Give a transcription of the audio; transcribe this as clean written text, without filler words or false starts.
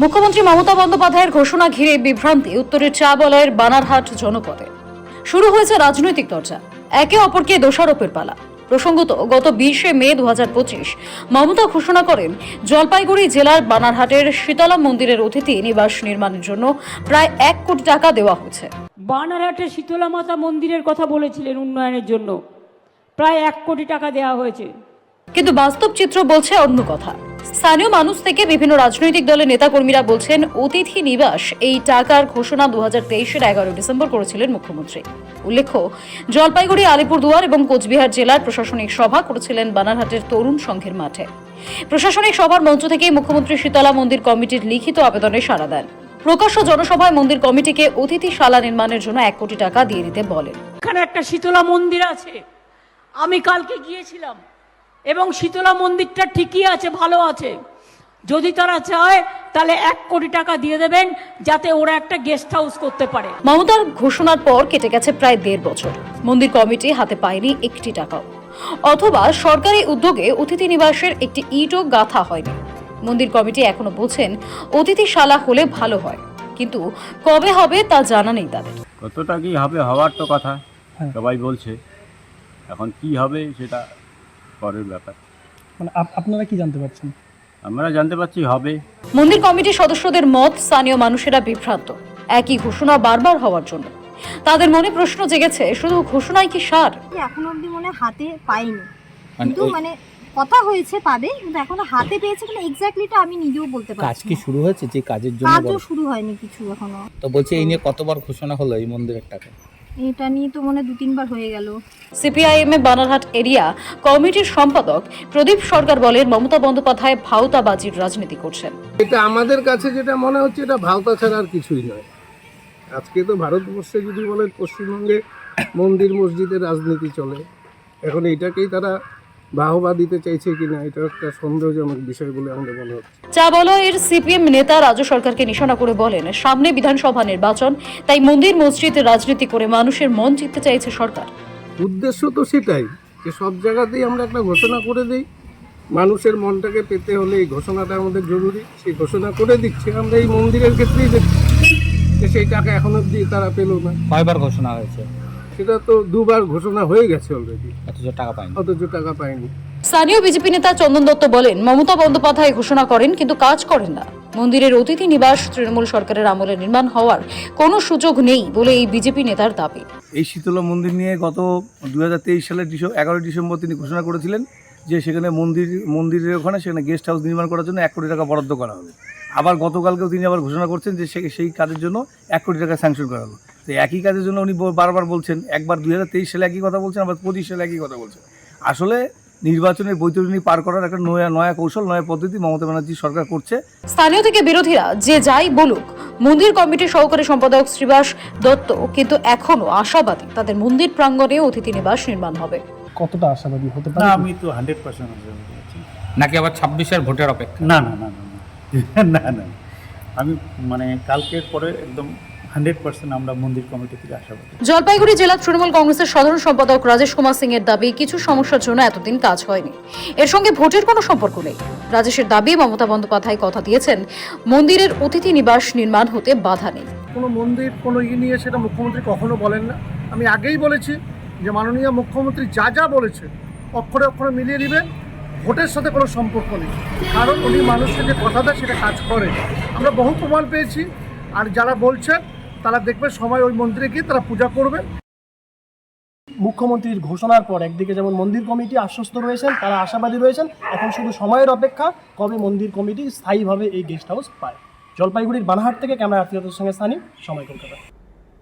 মুখ্যমন্ত্রী মমতা বন্দ্যোপাধ্যায়ের ঘোষণা ঘিরে বিভ্রান্তি উত্তরের চা বলয়ের বানারহাট জনপদে শুরু হয়েছে রাজনৈতিক চর্চা, একে অপরকে দোষারোপের পালা। প্রসঙ্গত, গত 20শে মে 2025 মমতা ঘোষণা করেন জলপাইগুড়ি জেলার বানারহাটের শীতলা মন্দিরের অতিথি নিবাস নির্মাণের জন্য প্রায় 1 কোটি টাকা দেওয়া হয়েছে। বানারহাটের শীতলা মাতা মন্দিরের কথা বলেছিলেন উন্নয়নের জন্য, প্রায় 1 কোটি টাকা দেওয়া হয়েছে। কিন্তু বাস্তব চিত্র বলছে অন্য কথা। স্থানীয় মানুষ থেকে বিভিন্ন রাজনৈতিক দলের নেতাকর্মীরা বলছেন অতিথি নিবাস এই টাকার ঘোষণা 2023-এর 11 ডিসেম্বর করেছিলেন মুখ্যমন্ত্রী। উল্লেখ্য, জলপাইগুড়ি, আলিপুরদুয়ার এবং কোচবিহার জেলার প্রশাসনিক সভা করেছিলেন বানারহাটের তরুণ সংঘের মাঠে। প্রশাসনিক সভার মঞ্চ থেকেই মুখ্যমন্ত্রী শীতলা মন্দির কমিটির লিখিত আবেদনে সাড়া দেন। প্রকাশ্য জনসভায় মন্দির কমিটিকে অতিথিশালা নির্মাণের জন্য 1 কোটি টাকা দিয়ে দিতে বলেন। এখানে একটা শীতলা মন্দির আছে, আমি কালকে গিয়েছিলাম এবং শীতলা মন্দিরটা ঠিকই আছে, ভালো আছে। যদি তারা চায় তাহলে 1 কোটি টাকা দিয়ে দেবেন, যাতে ওরা একটা গেস্ট হাউস করতে পারে। মমতার ঘোষণার পর কেটে গেছে প্রায় 1.5 বছর, মন্দির কমিটি হাতে পায়নি 1টি টাকাও, অথবা সরকারি উদ্যোগে অতিথি নিবাসের একটি ইটও গাঁথা হয়নি। মন্দির কমিটি এখনো বলছেন অতিথিশালা হলে ভালো হয়, কিন্তু কবে হবে তা জানা নেই তাদের। কতটা কি হবে, হওয়ার তো কথা সবাই বলছে, এখন কি হবে সেটা পরের ব্যাপার। মানে আপনারা কি জানতে পারছেন? আমরা জানতে পারছি হবে। মন্দির কমিটির সদস্যদের মত, স্থানীয় মানুষেরা বিভ্রান্ত একই ঘোষণা বারবার হওয়ার জন্য। তাদের মনে প্রশ্ন জেগেছে, শুধু ঘোষণাই কি সার? এখন অবধি মনে হাতে পাইনি, কিন্তু মানে কথা হয়েছে পাবে, কিন্তু এখনো হাতে পেয়েছে কিনা এক্স্যাক্টলিটা আমি নিজেও বলতে পারছি না। কাজ কি শুরু হয়েছে? যে কাজের জন্য কাজও শুরু হয়নি কিছু এখনো। তো বলছি এই নিয়ে কতবার ঘোষণা হলো এই মন্দিরের টাকা? এটা নিয়ে তো মনে 2-3 বার হয়ে গেল। সিপিআইএম বানারহাট এরিয়া কমিটির সম্পাদক প্রদীপ সরকার বলেন, মমতা বন্দ্যোপাধ্যায় ভাওতাবাজির রাজনীতি করছেন। এটা আমাদের কাছে যেটা মনে হচ্ছে, এটা ভাওতা ছাড়া আর কিছুই নয়। আজকে তো ভারতবর্ষে যদি বলেন পশ্চিমবঙ্গে মন্দির মসজিদের রাজনীতি চলে, এখন এটাকেই তারা বাহবা দিতে চাইছে কিনা, এটা একটা সন্দেহজনক বিষয় বলে আমাদের মনে হচ্ছে। চা বলয়ের সিপিএম নেতা রাজ্য সরকারকে নিশানা করে বলেন, সামনে বিধানসভা নির্বাচন, তাই মন্দির মসজিদ রাজনীতি করে মানুষের মন জিততে চাইছে সরকার। উদ্দেশ্য তো সেটাই, যে সব জায়গাতেই আমরা একটা ঘোষণা করে দিই, মানুষের মনটাকে পেতে হলে এই ঘোষণাটা আমাদের জরুরি। সেই ঘোষণা করে দিচ্ছে, আমরা এই মন্দিরের ক্ষেত্রেই দেখছি যে সেই টাকা এখন অব্দি তারা পেল না। কয়বার ঘোষণা হয়েছে? সেটা তো 2 বার ঘোষণা হয়ে গেছে অলরেডি, অথচ টাকা পায়নি। অথচ টাকা পায়নি। স্থানীয় বিজেপি নেতা চন্দন দত্ত বলেন, মমতা বন্দ্যোপাধ্যায় ঘোষণা করেন কিন্তু কাজ করেন না। মন্দিরের অতিথি নিবাস তৃণমূল সরকারের আমলে নির্মাণ হওয়ার কোনো সুযোগ নেই বলে এই বিজেপি নেতার দাবি। এই শীতলা মন্দির নিয়ে গত 2023 সালের 11 ডিসেম্বর তিনি ঘোষণা করেছিলেন যে সেখানে মন্দিরের ওখানে সেখানে গেস্ট হাউস নির্মাণ করার জন্য 1 কোটি টাকা বরাদ্দ করা হবে। আবার গতকালকেও তিনি আবার ঘোষণা করছেন যে সেই কাজের জন্য 1 কোটি টাকা স্যাংশন করা হলো। তো একই কাজের জন্য উনি বারবার বলছেন, একবার 2023 সালে একই কথা বলছেন, আবার 25 সালে একই কথা বলছেন। আসলে নির্বাচনের বৈতরণী পার করার একটা নয়া কৌশল, নয়া পদ্ধতি মমতা ব্যানার্জি সরকার করছে। স্থানীয় থেকে বিরোধীরা যে যাই বলুক, মন্দির কমিটির সহকারী সম্পাদক শ্রীবাস দত্ত কিন্তু এখনো আশাবাদী তাদের মন্দির প্রাঙ্গণে অতিথি নিবাস নির্মাণ হবে। কতটা আশাবাদী হতে পারে? না, আমি তো 100% আশাবাদী আছি। নাকি আবার 26-এর ভোটের অপেক্ষা? না না না না না না, আমি মানে কালকের পরে একদম 100% আমরা মন্দির কমিটি থেকে আশাবাদী। জলপাইগুড়ি জেলা তৃণমূল কংগ্রেসের সাধারণ সম্পাদক রাজেশ কুমার সিং এর দাবি, কিছু সমস্যার জন্য এতদিন কাজ হয়নি, এর সঙ্গে ভোটের কোনো সম্পর্ক নেই। রাজেশের দাবি, মমতা বন্দ্যোপাধ্যায় কথা দিয়েছেন মন্দিরের অতিথি নিবাস নির্মাণ হতে বাধা নেই। কোনো মন্দির কোনো নিয়ে সেটা মুখ্যমন্ত্রী কখনো বলেন না। আমি আগেই বলেছি যে মাননীয় মুখ্যমন্ত্রী যা যা বলেছে অক্ষরে অক্ষরে মিলিয়ে নেবেন, ভোটের সাথে কোনো সম্পর্ক নেই। কারণ উনি মানুষকে যে কথা দেয় সেটা কাজ করে, আমরা বহু প্রমাণ পেয়েছি। আর যারা বলছেন তারা দেখবেন সময় ওই মন্দিরে গিয়ে তারা পূজা করবেন। মুখ্যমন্ত্রীর ঘোষণার পর একদিকে যেমন মন্দির কমিটি আশ্বস্ত রয়েছেন, তারা আশাবাদী রয়েছেন, এখন শুধু সময়ের অপেক্ষা কবে মন্দির কমিটি স্থায়ীভাবে এই গেস্ট হাউস পায়। জলপাইগুড়ির বানারহাট থেকে ক্যামেরা আর্থিকতার সঙ্গে স্থানীয় সময়, কলকাতা।